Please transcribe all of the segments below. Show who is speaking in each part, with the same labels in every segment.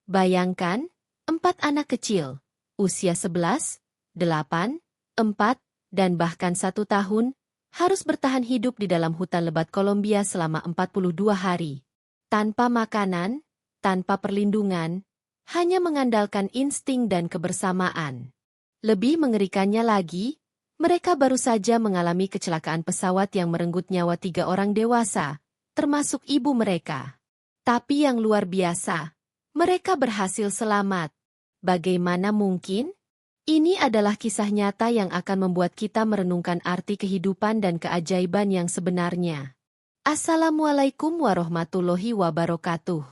Speaker 1: Bayangkan, 4 anak kecil, usia 11, 8, 4, dan bahkan 1 tahun, harus bertahan hidup di dalam hutan lebat Kolombia selama 42 hari. Tanpa makanan, tanpa perlindungan, hanya mengandalkan insting dan kebersamaan. Lebih mengerikannya lagi, mereka baru saja mengalami kecelakaan pesawat yang merenggut nyawa 3 orang dewasa, termasuk ibu mereka. Tapi yang luar biasa, mereka berhasil selamat. Bagaimana mungkin? Ini adalah kisah nyata yang akan membuat kita merenungkan arti kehidupan dan keajaiban yang sebenarnya. Assalamualaikum warahmatullahi wabarakatuh.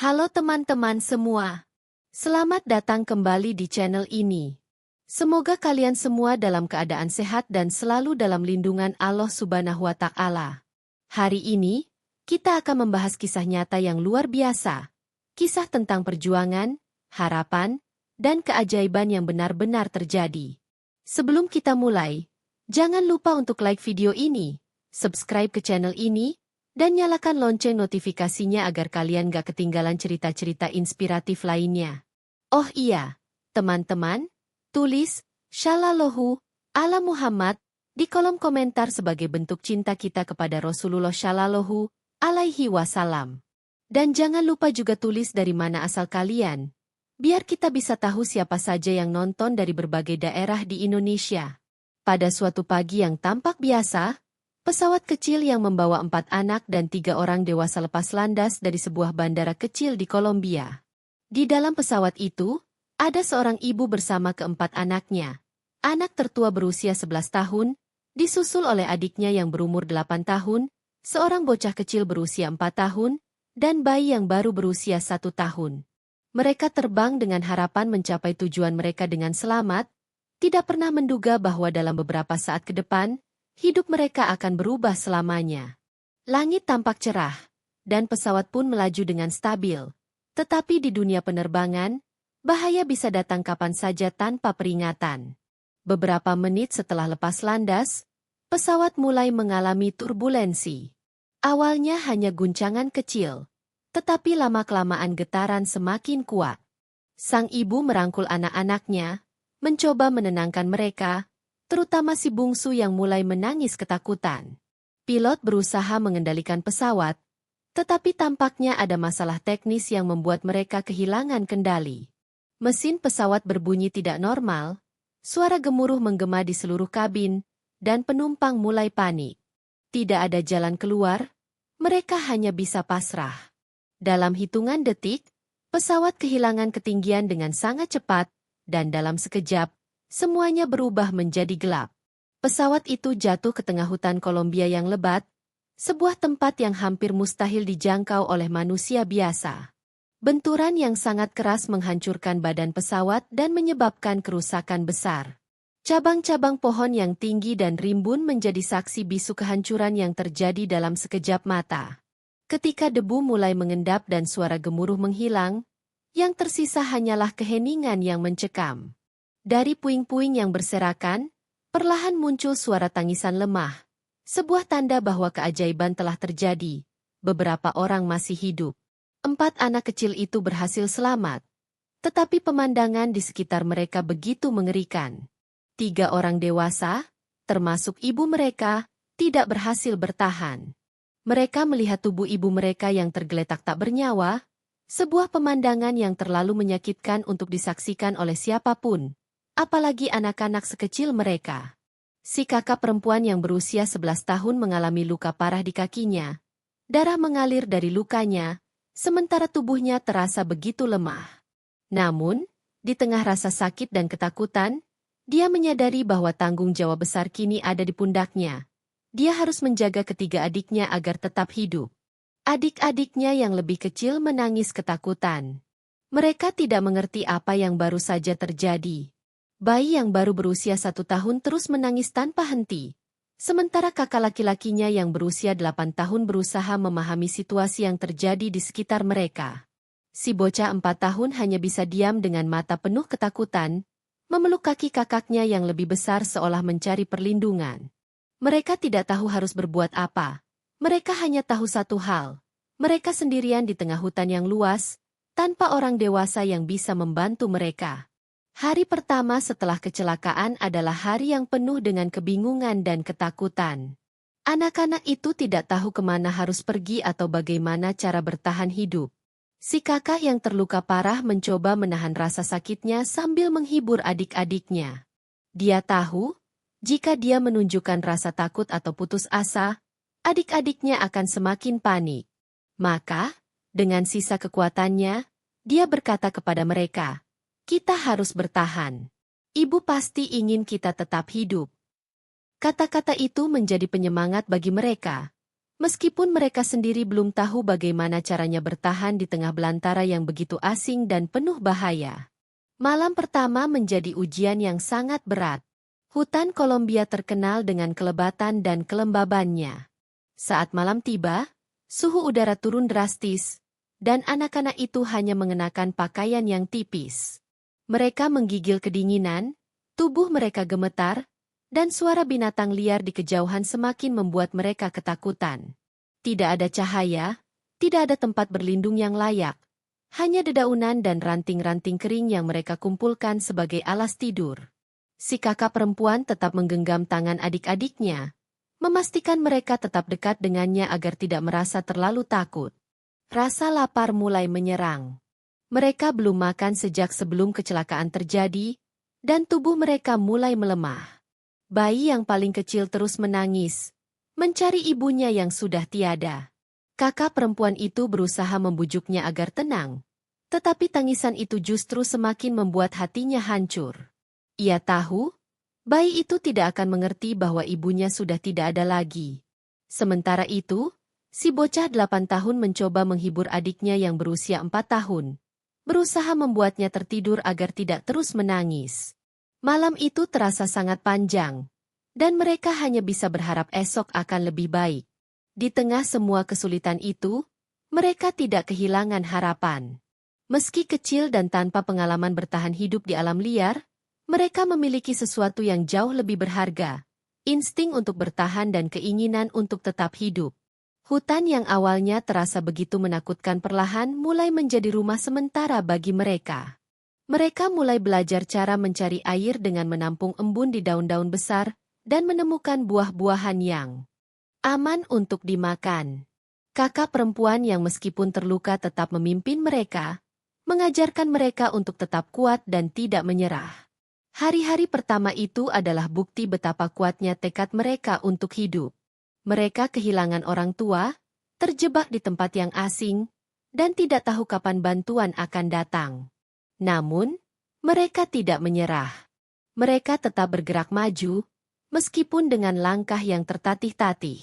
Speaker 1: Halo teman-teman semua. Selamat datang kembali di channel ini. Semoga kalian semua dalam keadaan sehat dan selalu dalam lindungan Allah Subhanahu wa Ta'ala. Hari ini, kita akan membahas kisah nyata yang luar biasa. Kisah tentang perjuangan, harapan, dan keajaiban yang benar-benar terjadi. Sebelum kita mulai, jangan lupa untuk like video ini, subscribe ke channel ini, dan nyalakan lonceng notifikasinya agar kalian gak ketinggalan cerita-cerita inspiratif lainnya. Oh iya, teman-teman, tulis Shallallahu ala Muhammad di kolom komentar sebagai bentuk cinta kita kepada Rasulullah Shallallahu alaihi wasallam. Dan jangan lupa juga tulis dari mana asal kalian, biar kita bisa tahu siapa saja yang nonton dari berbagai daerah di Indonesia. Pada suatu pagi yang tampak biasa, pesawat kecil yang membawa 4 anak dan 3 orang dewasa lepas landas dari sebuah bandara kecil di Kolombia. Di dalam pesawat itu, ada seorang ibu bersama keempat anaknya. Anak tertua berusia 11 tahun, disusul oleh adiknya yang berumur 8 tahun, seorang bocah kecil berusia 4 tahun, dan bayi yang baru berusia 1 tahun. Mereka terbang dengan harapan mencapai tujuan mereka dengan selamat, tidak pernah menduga bahwa dalam beberapa saat ke depan, hidup mereka akan berubah selamanya. Langit tampak cerah, dan pesawat pun melaju dengan stabil. Tetapi di dunia penerbangan, bahaya bisa datang kapan saja tanpa peringatan. Beberapa menit setelah lepas landas, pesawat mulai mengalami turbulensi. Awalnya hanya guncangan kecil, tetapi lama-kelamaan getaran semakin kuat. Sang ibu merangkul anak-anaknya, mencoba menenangkan mereka, terutama si bungsu yang mulai menangis ketakutan. Pilot berusaha mengendalikan pesawat, tetapi tampaknya ada masalah teknis yang membuat mereka kehilangan kendali. Mesin pesawat berbunyi tidak normal, suara gemuruh menggema di seluruh kabin, dan penumpang mulai panik. Tidak ada jalan keluar, mereka hanya bisa pasrah. Dalam hitungan detik, pesawat kehilangan ketinggian dengan sangat cepat, dan dalam sekejap, semuanya berubah menjadi gelap. Pesawat itu jatuh ke tengah hutan Kolombia yang lebat, sebuah tempat yang hampir mustahil dijangkau oleh manusia biasa. Benturan yang sangat keras menghancurkan badan pesawat dan menyebabkan kerusakan besar. Cabang-cabang pohon yang tinggi dan rimbun menjadi saksi bisu kehancuran yang terjadi dalam sekejap mata. Ketika debu mulai mengendap dan suara gemuruh menghilang, yang tersisa hanyalah keheningan yang mencekam. Dari puing-puing yang berserakan, perlahan muncul suara tangisan lemah. Sebuah tanda bahwa keajaiban telah terjadi. Beberapa orang masih hidup. 4 anak kecil itu berhasil selamat. Tetapi pemandangan di sekitar mereka begitu mengerikan. 3 orang dewasa, termasuk ibu mereka, tidak berhasil bertahan. Mereka melihat tubuh ibu mereka yang tergeletak tak bernyawa, sebuah pemandangan yang terlalu menyakitkan untuk disaksikan oleh siapapun, apalagi anak-anak sekecil mereka. Si kakak perempuan yang berusia 11 tahun mengalami luka parah di kakinya. Darah mengalir dari lukanya, sementara tubuhnya terasa begitu lemah. Namun, di tengah rasa sakit dan ketakutan, dia menyadari bahwa tanggung jawab besar kini ada di pundaknya. Dia harus menjaga ketiga adiknya agar tetap hidup. Adik-adiknya yang lebih kecil menangis ketakutan. Mereka tidak mengerti apa yang baru saja terjadi. Bayi yang baru berusia 1 tahun terus menangis tanpa henti. Sementara kakak laki-lakinya yang berusia 8 tahun berusaha memahami situasi yang terjadi di sekitar mereka. Si bocah 4 tahun hanya bisa diam dengan mata penuh ketakutan, memeluk kaki kakaknya yang lebih besar seolah mencari perlindungan. Mereka tidak tahu harus berbuat apa. Mereka hanya tahu satu hal. Mereka sendirian di tengah hutan yang luas, tanpa orang dewasa yang bisa membantu mereka. Hari pertama setelah kecelakaan adalah hari yang penuh dengan kebingungan dan ketakutan. Anak-anak itu tidak tahu kemana harus pergi atau bagaimana cara bertahan hidup. Si kakak yang terluka parah mencoba menahan rasa sakitnya sambil menghibur adik-adiknya. Dia tahu, jika dia menunjukkan rasa takut atau putus asa, adik-adiknya akan semakin panik. Maka, dengan sisa kekuatannya, dia berkata kepada mereka, "Kita harus bertahan. Ibu pasti ingin kita tetap hidup." Kata-kata itu menjadi penyemangat bagi mereka. Meskipun mereka sendiri belum tahu bagaimana caranya bertahan di tengah belantara yang begitu asing dan penuh bahaya. Malam pertama menjadi ujian yang sangat berat. Hutan Kolombia terkenal dengan kelebatan dan kelembabannya. Saat malam tiba, suhu udara turun drastis, dan anak-anak itu hanya mengenakan pakaian yang tipis. Mereka menggigil kedinginan, tubuh mereka gemetar, dan suara binatang liar di kejauhan semakin membuat mereka ketakutan. Tidak ada cahaya, tidak ada tempat berlindung yang layak, hanya dedaunan dan ranting-ranting kering yang mereka kumpulkan sebagai alas tidur. Si kakak perempuan tetap menggenggam tangan adik-adiknya, memastikan mereka tetap dekat dengannya agar tidak merasa terlalu takut. Rasa lapar mulai menyerang. Mereka belum makan sejak sebelum kecelakaan terjadi, dan tubuh mereka mulai melemah. Bayi yang paling kecil terus menangis, mencari ibunya yang sudah tiada. Kakak perempuan itu berusaha membujuknya agar tenang, tetapi tangisan itu justru semakin membuat hatinya hancur. Ia tahu, bayi itu tidak akan mengerti bahwa ibunya sudah tidak ada lagi. Sementara itu, si bocah 8 tahun mencoba menghibur adiknya yang berusia 4 tahun, berusaha membuatnya tertidur agar tidak terus menangis. Malam itu terasa sangat panjang, dan mereka hanya bisa berharap esok akan lebih baik. Di tengah semua kesulitan itu, mereka tidak kehilangan harapan. Meski kecil dan tanpa pengalaman bertahan hidup di alam liar, mereka memiliki sesuatu yang jauh lebih berharga, insting untuk bertahan dan keinginan untuk tetap hidup. Hutan yang awalnya terasa begitu menakutkan perlahan mulai menjadi rumah sementara bagi mereka. Mereka mulai belajar cara mencari air dengan menampung embun di daun-daun besar dan menemukan buah-buahan yang aman untuk dimakan. Kakak perempuan yang meskipun terluka tetap memimpin mereka, mengajarkan mereka untuk tetap kuat dan tidak menyerah. Hari-hari pertama itu adalah bukti betapa kuatnya tekad mereka untuk hidup. Mereka kehilangan orang tua, terjebak di tempat yang asing, dan tidak tahu kapan bantuan akan datang. Namun, mereka tidak menyerah. Mereka tetap bergerak maju, meskipun dengan langkah yang tertatih-tatih.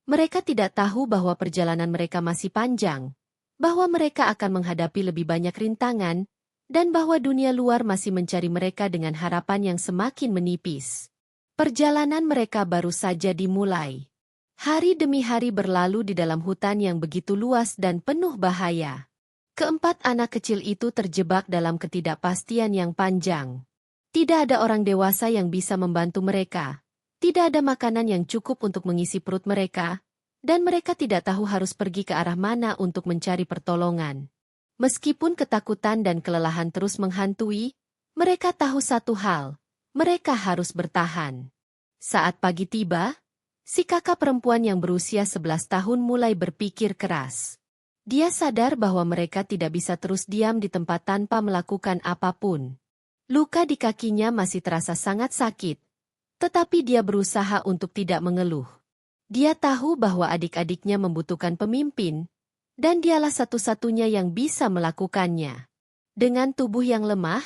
Speaker 1: Mereka tidak tahu bahwa perjalanan mereka masih panjang, bahwa mereka akan menghadapi lebih banyak rintangan, dan bahwa dunia luar masih mencari mereka dengan harapan yang semakin menipis. Perjalanan mereka baru saja dimulai. Hari demi hari berlalu di dalam hutan yang begitu luas dan penuh bahaya. Keempat anak kecil itu terjebak dalam ketidakpastian yang panjang. Tidak ada orang dewasa yang bisa membantu mereka. Tidak ada makanan yang cukup untuk mengisi perut mereka, dan mereka tidak tahu harus pergi ke arah mana untuk mencari pertolongan. Meskipun ketakutan dan kelelahan terus menghantui, mereka tahu satu hal, mereka harus bertahan. Saat pagi tiba, si kakak perempuan yang berusia 11 tahun mulai berpikir keras. Dia sadar bahwa mereka tidak bisa terus diam di tempat tanpa melakukan apapun. Luka di kakinya masih terasa sangat sakit, tetapi dia berusaha untuk tidak mengeluh. Dia tahu bahwa adik-adiknya membutuhkan pemimpin, dan dialah satu-satunya yang bisa melakukannya. Dengan tubuh yang lemah,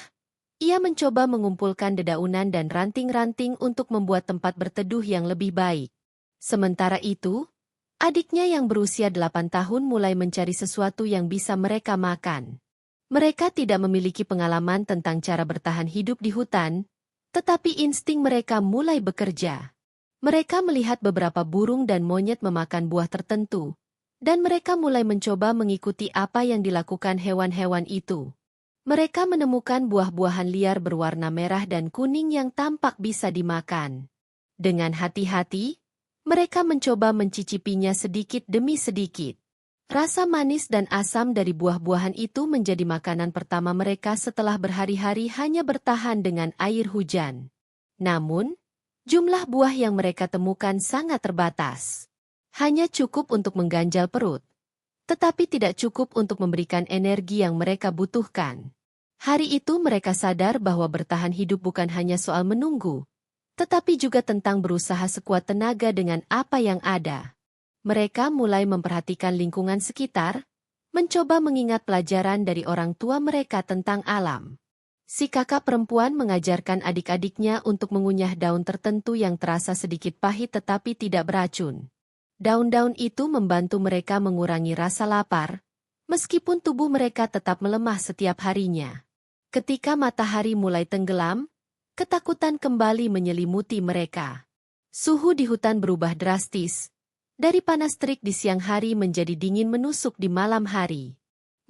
Speaker 1: ia mencoba mengumpulkan dedaunan dan ranting-ranting untuk membuat tempat berteduh yang lebih baik. Sementara itu, adiknya yang berusia 8 tahun mulai mencari sesuatu yang bisa mereka makan. Mereka tidak memiliki pengalaman tentang cara bertahan hidup di hutan, tetapi insting mereka mulai bekerja. Mereka melihat beberapa burung dan monyet memakan buah tertentu, dan mereka mulai mencoba mengikuti apa yang dilakukan hewan-hewan itu. Mereka menemukan buah-buahan liar berwarna merah dan kuning yang tampak bisa dimakan. Dengan hati-hati, mereka mencoba mencicipinya sedikit demi sedikit. Rasa manis dan asam dari buah-buahan itu menjadi makanan pertama mereka setelah berhari-hari hanya bertahan dengan air hujan. Namun, jumlah buah yang mereka temukan sangat terbatas. Hanya cukup untuk mengganjal perut, tetapi tidak cukup untuk memberikan energi yang mereka butuhkan. Hari itu mereka sadar bahwa bertahan hidup bukan hanya soal menunggu, tetapi juga tentang berusaha sekuat tenaga dengan apa yang ada. Mereka mulai memperhatikan lingkungan sekitar, mencoba mengingat pelajaran dari orang tua mereka tentang alam. Si kakak perempuan mengajarkan adik-adiknya untuk mengunyah daun tertentu yang terasa sedikit pahit tetapi tidak beracun. Daun-daun itu membantu mereka mengurangi rasa lapar, meskipun tubuh mereka tetap melemah setiap harinya. Ketika matahari mulai tenggelam, ketakutan kembali menyelimuti mereka. Suhu di hutan berubah drastis. Dari panas terik di siang hari menjadi dingin menusuk di malam hari.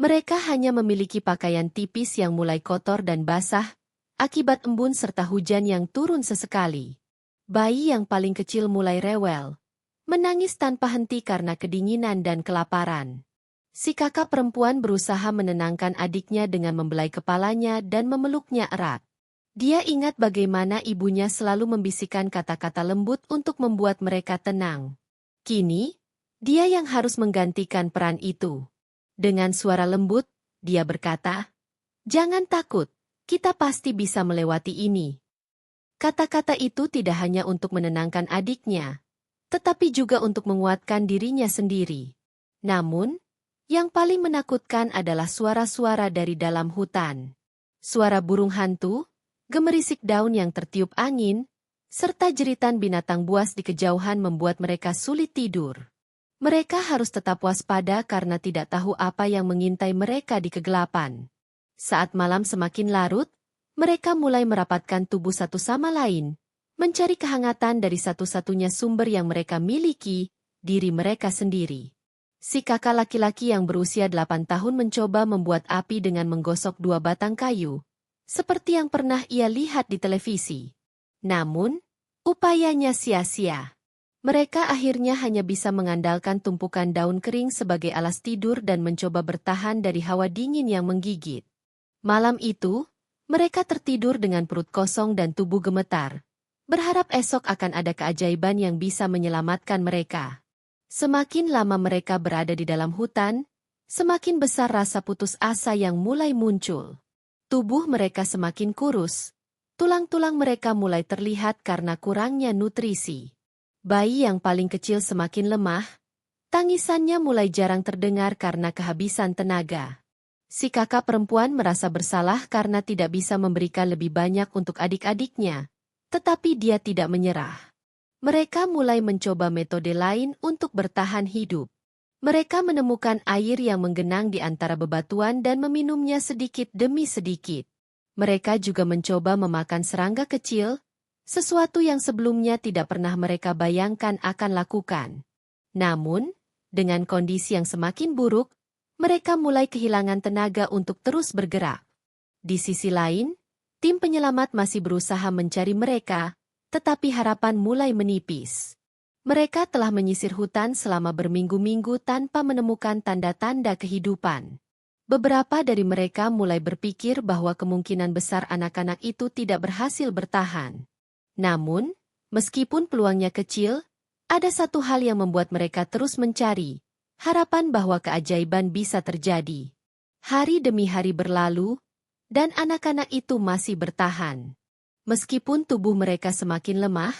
Speaker 1: Mereka hanya memiliki pakaian tipis yang mulai kotor dan basah, akibat embun serta hujan yang turun sesekali. Bayi yang paling kecil mulai rewel, menangis tanpa henti karena kedinginan dan kelaparan. Si kakak perempuan berusaha menenangkan adiknya dengan membelai kepalanya dan memeluknya erat. Dia ingat bagaimana ibunya selalu membisikkan kata-kata lembut untuk membuat mereka tenang. Kini, dia yang harus menggantikan peran itu. Dengan suara lembut, dia berkata, "Jangan takut, kita pasti bisa melewati ini." Kata-kata itu tidak hanya untuk menenangkan adiknya, tetapi juga untuk menguatkan dirinya sendiri. Namun, yang paling menakutkan adalah suara-suara dari dalam hutan. Suara burung hantu, gemerisik daun yang tertiup angin, serta jeritan binatang buas di kejauhan membuat mereka sulit tidur. Mereka harus tetap waspada karena tidak tahu apa yang mengintai mereka di kegelapan. Saat malam semakin larut, mereka mulai merapatkan tubuh satu sama lain, mencari kehangatan dari satu-satunya sumber yang mereka miliki, diri mereka sendiri. Si kakak laki-laki yang berusia 8 tahun mencoba membuat api dengan menggosok 2 batang kayu, seperti yang pernah ia lihat di televisi. Namun, upayanya sia-sia. Mereka akhirnya hanya bisa mengandalkan tumpukan daun kering sebagai alas tidur dan mencoba bertahan dari hawa dingin yang menggigit. Malam itu, mereka tertidur dengan perut kosong dan tubuh gemetar, berharap esok akan ada keajaiban yang bisa menyelamatkan mereka. Semakin lama mereka berada di dalam hutan, semakin besar rasa putus asa yang mulai muncul. Tubuh mereka semakin kurus, tulang-tulang mereka mulai terlihat karena kurangnya nutrisi. Bayi yang paling kecil semakin lemah, tangisannya mulai jarang terdengar karena kehabisan tenaga. Si kakak perempuan merasa bersalah karena tidak bisa memberikan lebih banyak untuk adik-adiknya, tetapi dia tidak menyerah. Mereka mulai mencoba metode lain untuk bertahan hidup. Mereka menemukan air yang menggenang di antara bebatuan dan meminumnya sedikit demi sedikit. Mereka juga mencoba memakan serangga kecil, sesuatu yang sebelumnya tidak pernah mereka bayangkan akan lakukan. Namun, dengan kondisi yang semakin buruk, mereka mulai kehilangan tenaga untuk terus bergerak. Di sisi lain, tim penyelamat masih berusaha mencari mereka, tetapi harapan mulai menipis. Mereka telah menyisir hutan selama berminggu-minggu tanpa menemukan tanda-tanda kehidupan. Beberapa dari mereka mulai berpikir bahwa kemungkinan besar anak-anak itu tidak berhasil bertahan. Namun, meskipun peluangnya kecil, ada satu hal yang membuat mereka terus mencari, harapan bahwa keajaiban bisa terjadi. Hari demi hari berlalu, dan anak-anak itu masih bertahan. Meskipun tubuh mereka semakin lemah,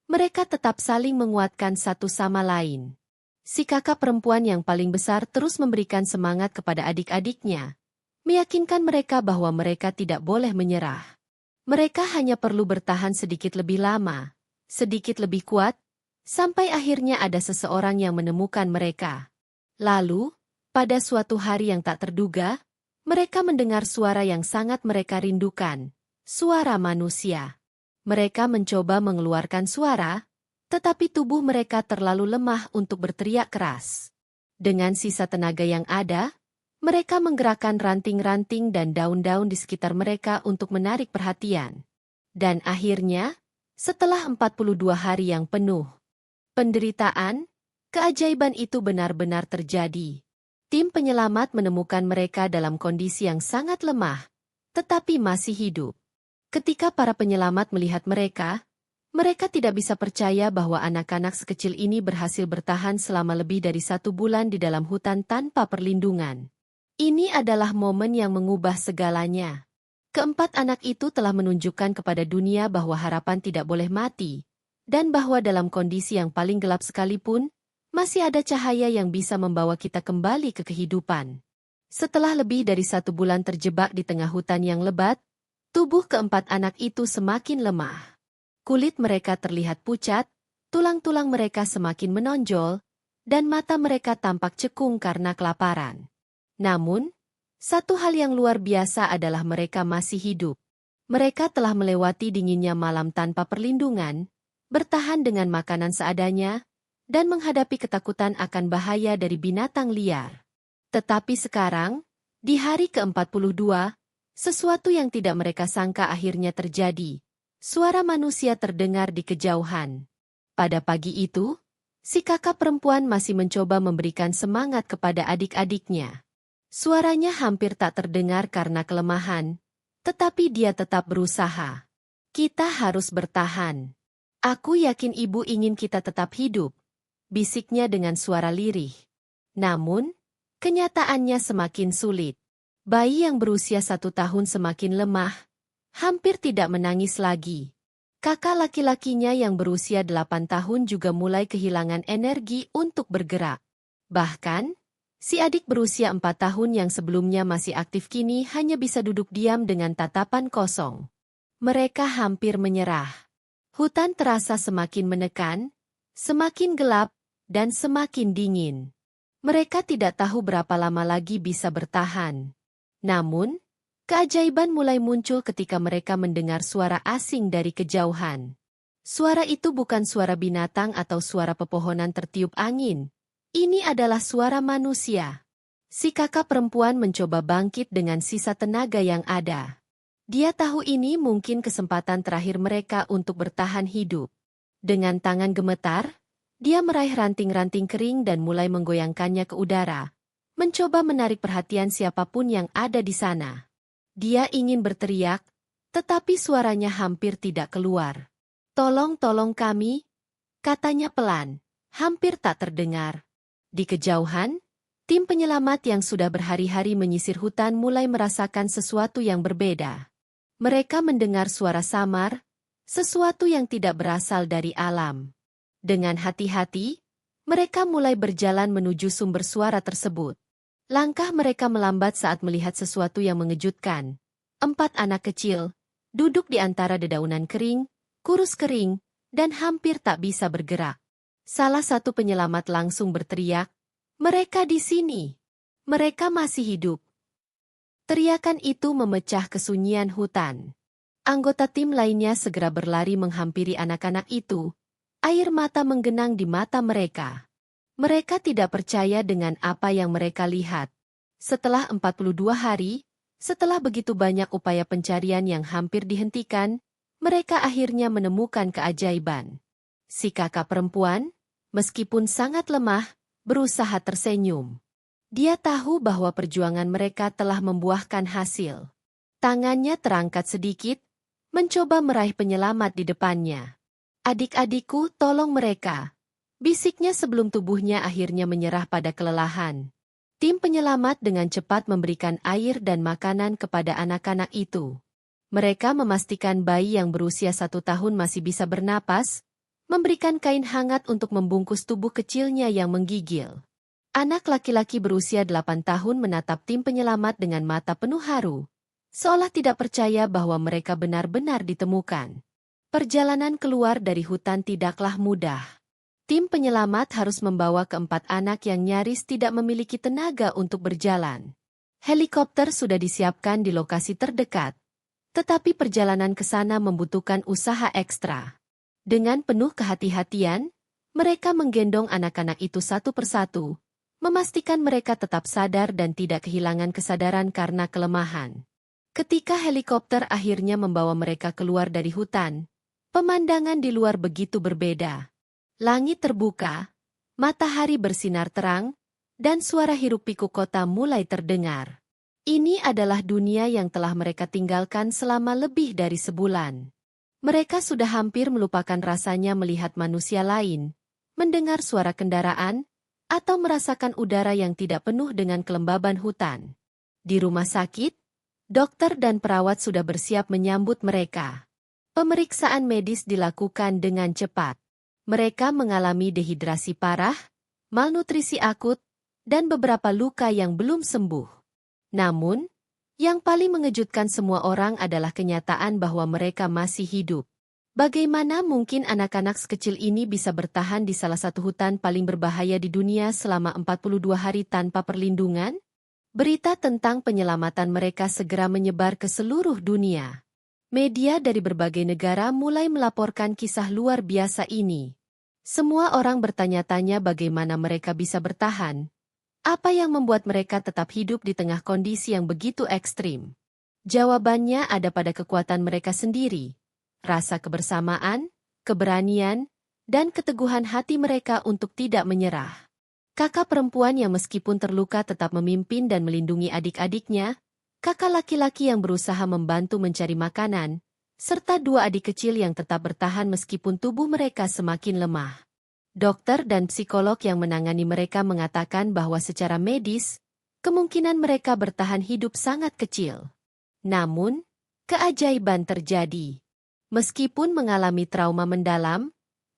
Speaker 1: mereka tetap saling menguatkan satu sama lain. Si kakak perempuan yang paling besar terus memberikan semangat kepada adik-adiknya, meyakinkan mereka bahwa mereka tidak boleh menyerah. Mereka hanya perlu bertahan sedikit lebih lama, sedikit lebih kuat, sampai akhirnya ada seseorang yang menemukan mereka. Lalu, pada suatu hari yang tak terduga, mereka mendengar suara yang sangat mereka rindukan. Suara manusia. Mereka mencoba mengeluarkan suara, tetapi tubuh mereka terlalu lemah untuk berteriak keras. Dengan sisa tenaga yang ada, mereka menggerakkan ranting-ranting dan daun-daun di sekitar mereka untuk menarik perhatian. Dan akhirnya, setelah 42 hari yang penuh penderitaan, keajaiban itu benar-benar terjadi. Tim penyelamat menemukan mereka dalam kondisi yang sangat lemah, tetapi masih hidup. Ketika para penyelamat melihat mereka, mereka tidak bisa percaya bahwa anak-anak sekecil ini berhasil bertahan selama lebih dari 1 bulan di dalam hutan tanpa perlindungan. Ini adalah momen yang mengubah segalanya. Keempat anak itu telah menunjukkan kepada dunia bahwa harapan tidak boleh mati, dan bahwa dalam kondisi yang paling gelap sekalipun, masih ada cahaya yang bisa membawa kita kembali ke kehidupan. Setelah lebih dari 1 bulan terjebak di tengah hutan yang lebat, tubuh keempat anak itu semakin lemah. Kulit mereka terlihat pucat, tulang-tulang mereka semakin menonjol, dan mata mereka tampak cekung karena kelaparan. Namun, satu hal yang luar biasa adalah mereka masih hidup. Mereka telah melewati dinginnya malam tanpa perlindungan, bertahan dengan makanan seadanya, dan menghadapi ketakutan akan bahaya dari binatang liar. Tetapi sekarang, di hari ke-42, sesuatu yang tidak mereka sangka akhirnya terjadi. Suara manusia terdengar di kejauhan. Pada pagi itu, si kakak perempuan masih mencoba memberikan semangat kepada adik-adiknya. Suaranya hampir tak terdengar karena kelemahan, tetapi dia tetap berusaha. Kita harus bertahan. Aku yakin ibu ingin kita tetap hidup, bisiknya dengan suara lirih. Namun, kenyataannya semakin sulit. Bayi yang berusia 1 tahun semakin lemah, hampir tidak menangis lagi. Kakak laki-lakinya yang berusia 8 tahun juga mulai kehilangan energi untuk bergerak. Bahkan, si adik berusia 4 tahun yang sebelumnya masih aktif kini hanya bisa duduk diam dengan tatapan kosong. Mereka hampir menyerah. Hutan terasa semakin menekan, semakin gelap, dan semakin dingin. Mereka tidak tahu berapa lama lagi bisa bertahan. Namun, keajaiban mulai muncul ketika mereka mendengar suara asing dari kejauhan. Suara itu bukan suara binatang atau suara pepohonan tertiup angin. Ini adalah suara manusia. Si kakak perempuan mencoba bangkit dengan sisa tenaga yang ada. Dia tahu ini mungkin kesempatan terakhir mereka untuk bertahan hidup. Dengan tangan gemetar, dia meraih ranting-ranting kering dan mulai menggoyangkannya ke udara, mencoba menarik perhatian siapapun yang ada di sana. Dia ingin berteriak, tetapi suaranya hampir tidak keluar. "Tolong kami," katanya pelan, hampir tak terdengar. Di kejauhan, tim penyelamat yang sudah berhari-hari menyisir hutan mulai merasakan sesuatu yang berbeda. Mereka mendengar suara samar, sesuatu yang tidak berasal dari alam. Dengan hati-hati, mereka mulai berjalan menuju sumber suara tersebut. Langkah mereka melambat saat melihat sesuatu yang mengejutkan. 4 anak kecil, duduk di antara dedaunan kering, kurus kering, dan hampir tak bisa bergerak. Salah satu penyelamat langsung berteriak, "Mereka di sini! Mereka masih hidup!" Teriakan itu memecah kesunyian hutan. Anggota tim lainnya segera berlari menghampiri anak-anak itu. Air mata menggenang di mata mereka. Mereka tidak percaya dengan apa yang mereka lihat. Setelah 42 hari, setelah begitu banyak upaya pencarian yang hampir dihentikan, mereka akhirnya menemukan keajaiban. Si kakak perempuan, meskipun sangat lemah, berusaha tersenyum. Dia tahu bahwa perjuangan mereka telah membuahkan hasil. Tangannya terangkat sedikit, mencoba meraih penyelamat di depannya. "Adik-adikku, tolong mereka," bisiknya sebelum tubuhnya akhirnya menyerah pada kelelahan. Tim penyelamat dengan cepat memberikan air dan makanan kepada anak-anak itu. Mereka memastikan bayi yang berusia 1 tahun masih bisa bernapas, memberikan kain hangat untuk membungkus tubuh kecilnya yang menggigil. Anak laki-laki berusia 8 tahun menatap tim penyelamat dengan mata penuh haru, seolah tidak percaya bahwa mereka benar-benar ditemukan. Perjalanan keluar dari hutan tidaklah mudah. Tim penyelamat harus membawa keempat anak yang nyaris tidak memiliki tenaga untuk berjalan. Helikopter sudah disiapkan di lokasi terdekat, tetapi perjalanan ke sana membutuhkan usaha ekstra. Dengan penuh kehati-hatian, mereka menggendong anak-anak itu satu persatu, memastikan mereka tetap sadar dan tidak kehilangan kesadaran karena kelemahan. Ketika helikopter akhirnya membawa mereka keluar dari hutan, pemandangan di luar begitu berbeda. Langit terbuka, matahari bersinar terang, dan suara hiruk-pikuk kota mulai terdengar. Ini adalah dunia yang telah mereka tinggalkan selama lebih dari sebulan. Mereka sudah hampir melupakan rasanya melihat manusia lain, mendengar suara kendaraan, atau merasakan udara yang tidak penuh dengan kelembaban hutan. Di rumah sakit, dokter dan perawat sudah bersiap menyambut mereka. Pemeriksaan medis dilakukan dengan cepat. Mereka mengalami dehidrasi parah, malnutrisi akut, dan beberapa luka yang belum sembuh. Namun, yang paling mengejutkan semua orang adalah kenyataan bahwa mereka masih hidup. Bagaimana mungkin anak-anak sekecil ini bisa bertahan di salah satu hutan paling berbahaya di dunia selama 42 hari tanpa perlindungan? Berita tentang penyelamatan mereka segera menyebar ke seluruh dunia. Media dari berbagai negara mulai melaporkan kisah luar biasa ini. Semua orang bertanya-tanya bagaimana mereka bisa bertahan. Apa yang membuat mereka tetap hidup di tengah kondisi yang begitu ekstrim? Jawabannya ada pada kekuatan mereka sendiri, rasa kebersamaan, keberanian, dan keteguhan hati mereka untuk tidak menyerah. Kakak perempuan yang meskipun terluka tetap memimpin dan melindungi adik-adiknya, kakak laki-laki yang berusaha membantu mencari makanan, serta dua adik kecil yang tetap bertahan meskipun tubuh mereka semakin lemah. Dokter dan psikolog yang menangani mereka mengatakan bahwa secara medis, kemungkinan mereka bertahan hidup sangat kecil. Namun, keajaiban terjadi. Meskipun mengalami trauma mendalam,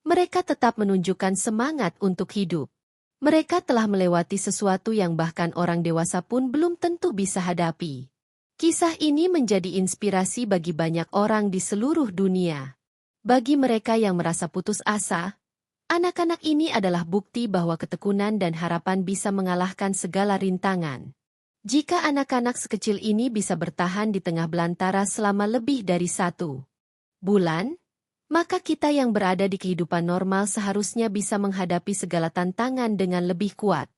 Speaker 1: mereka tetap menunjukkan semangat untuk hidup. Mereka telah melewati sesuatu yang bahkan orang dewasa pun belum tentu bisa hadapi. Kisah ini menjadi inspirasi bagi banyak orang di seluruh dunia. Bagi mereka yang merasa putus asa, anak-anak ini adalah bukti bahwa ketekunan dan harapan bisa mengalahkan segala rintangan. Jika anak-anak sekecil ini bisa bertahan di tengah belantara selama lebih dari 1 bulan, maka kita yang berada di kehidupan normal seharusnya bisa menghadapi segala tantangan dengan lebih kuat.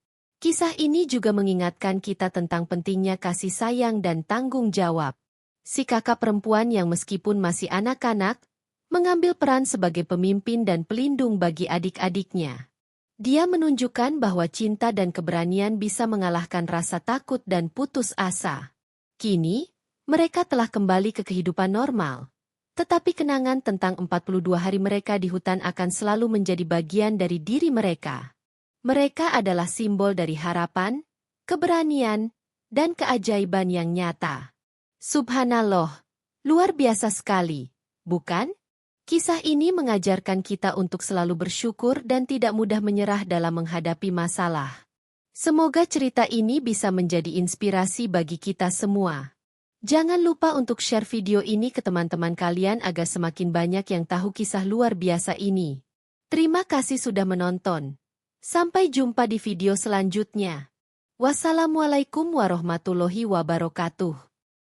Speaker 1: Kisah ini juga mengingatkan kita tentang pentingnya kasih sayang dan tanggung jawab. Si kakak perempuan yang meskipun masih anak-anak, mengambil peran sebagai pemimpin dan pelindung bagi adik-adiknya. Dia menunjukkan bahwa cinta dan keberanian bisa mengalahkan rasa takut dan putus asa. Kini, mereka telah kembali ke kehidupan normal. Tetapi kenangan tentang 42 hari mereka di hutan akan selalu menjadi bagian dari diri mereka. Mereka adalah simbol dari harapan, keberanian, dan keajaiban yang nyata. Subhanallah, luar biasa sekali, bukan? Kisah ini mengajarkan kita untuk selalu bersyukur dan tidak mudah menyerah dalam menghadapi masalah. Semoga cerita ini bisa menjadi inspirasi bagi kita semua. Jangan lupa untuk share video ini ke teman-teman kalian agar semakin banyak yang tahu kisah luar biasa ini. Terima kasih sudah menonton. Sampai jumpa di video selanjutnya. Wassalamualaikum warahmatullahi wabarakatuh.